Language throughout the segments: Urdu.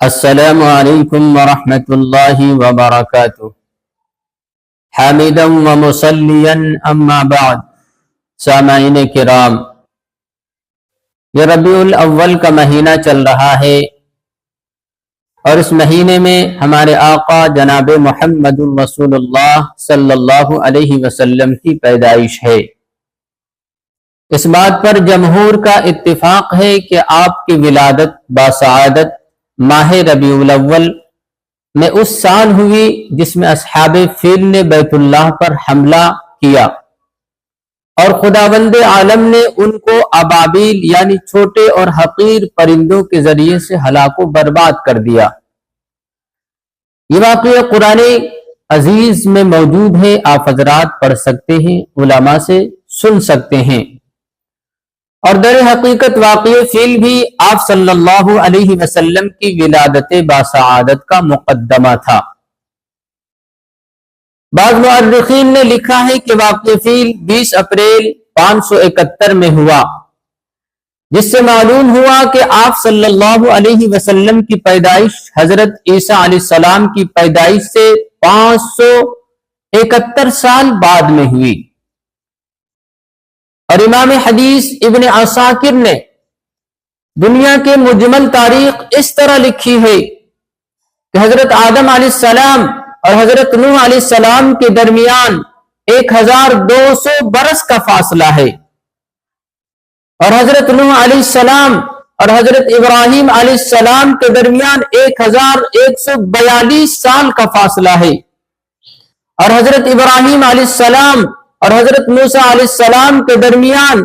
السلام علیکم ورحمۃ اللہ وبرکاتہ۔ حامدا ومصلیا اما بعد۔ سامعین کرام، یہ ربیع الاول کا مہینہ چل رہا ہے اور اس مہینے میں ہمارے آقا جناب محمد رسول اللہ صلی اللہ علیہ وسلم کی پیدائش ہے۔ اس بات پر جمہور کا اتفاق ہے کہ آپ کی ولادت باسعادت ماہ ربیع الاول میں اس سال ہوئی جس میں اصحاب فیل نے بیت اللہ پر حملہ کیا اور خداوند عالم نے ان کو ابابیل یعنی چھوٹے اور حقیر پرندوں کے ذریعے سے ہلاک و برباد کر دیا۔ یہ واقعہ قرآن عزیز میں موجود ہے، آپ حضرات پڑھ سکتے ہیں، علماء سے سن سکتے ہیں، اور در حقیقت واقعہ فیل بھی آپ صلی اللہ علیہ وسلم کی ولادت باسعادت کا مقدمہ تھا۔ بعض مؤرخین نے لکھا ہے کہ واقعہ فیل 20 اپریل 571 میں ہوا، جس سے معلوم ہوا کہ آپ صلی اللہ علیہ وسلم کی پیدائش حضرت عیسیٰ علیہ السلام کی پیدائش سے 571 سال بعد میں ہوئی۔ اور امام حدیث ابن عساکر نے دنیا کے مجمل تاریخ اس طرح لکھی ہے کہ حضرت آدم علیہ السلام اور حضرت نوح علیہ السلام کے درمیان 1200 برس کا فاصلہ ہے، اور حضرت نوح علیہ السلام اور حضرت ابراہیم علیہ السلام کے درمیان 1142 سال کا فاصلہ ہے، اور حضرت ابراہیم علیہ السلام اور حضرت موسیٰ علیہ السلام کے درمیان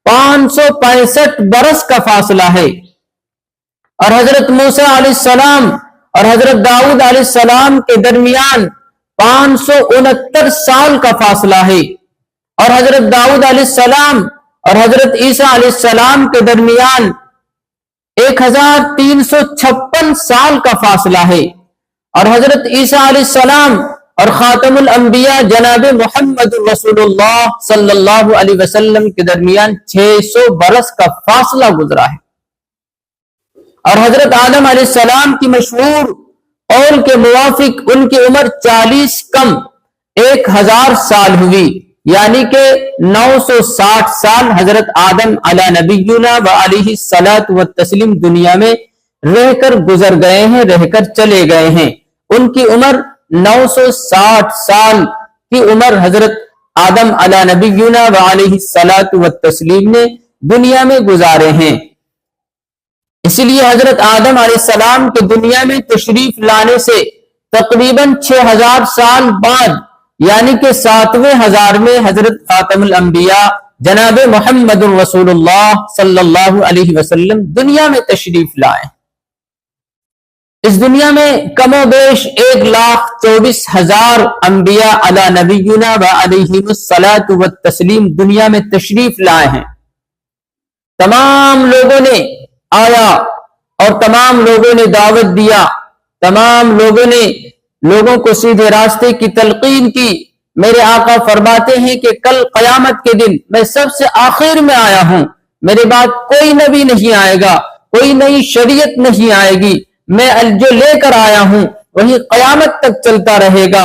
565 برس کا فاصلہ ہے، اور حضرت موسیٰ علیہ السلام اور حضرت داؤد علیہ السلام کے درمیان 569 سال کا فاصلہ ہے، اور حضرت داؤد علیہ السلام اور حضرت عیسیٰ علیہ السلام کے درمیان 1356 سال کا فاصلہ ہے، اور حضرت عیسیٰ علیہ السلام اور خاتم الانبیاء جناب محمد رسول اللہ صلی اللہ علیہ وسلم کے درمیان 600 برس کا فاصلہ گزرا ہے، اور حضرت آدم علیہ السلام کی مشہور قول کے موافق ان کی عمر 40 کم 1000 سال ہوئی، یعنی کہ 960 سال حضرت آدم علی نبینا و علیہ الصلاۃ والتسلیم دنیا میں رہ کر گزر گئے ہیں، رہ کر چلے گئے ہیں۔ ان کی عمر 960 سال کی عمر حضرت آدم علی نبینا و علیہ الصلاۃ والتسلیم نے دنیا میں گزارے ہیں۔ اسی لیے حضرت آدم علیہ السلام کے دنیا میں تشریف لانے سے تقریباً 6000 سال بعد یعنی کہ 7ویں ہزار میں حضرت خاتم الانبیاء جناب محمد رسول اللہ صلی اللہ علیہ وسلم دنیا میں تشریف لائے۔ اس دنیا میں کم و بیش 1,24,000 انبیاء علی نبینا و علیہ الصلاۃ والتسلیم دنیا میں تشریف لائے ہیں۔ تمام لوگوں نے آیا اور تمام لوگوں نے دعوت دیا، تمام لوگوں نے لوگوں کو سیدھے راستے کی تلقین کی۔ میرے آقا فرماتے ہیں کہ کل قیامت کے دن میں سب سے آخر میں آیا ہوں، میرے بعد کوئی نبی نہیں آئے گا، کوئی نئی شریعت نہیں آئے گی، میں جو لے کر آیا ہوں وہی قیامت تک چلتا رہے گا۔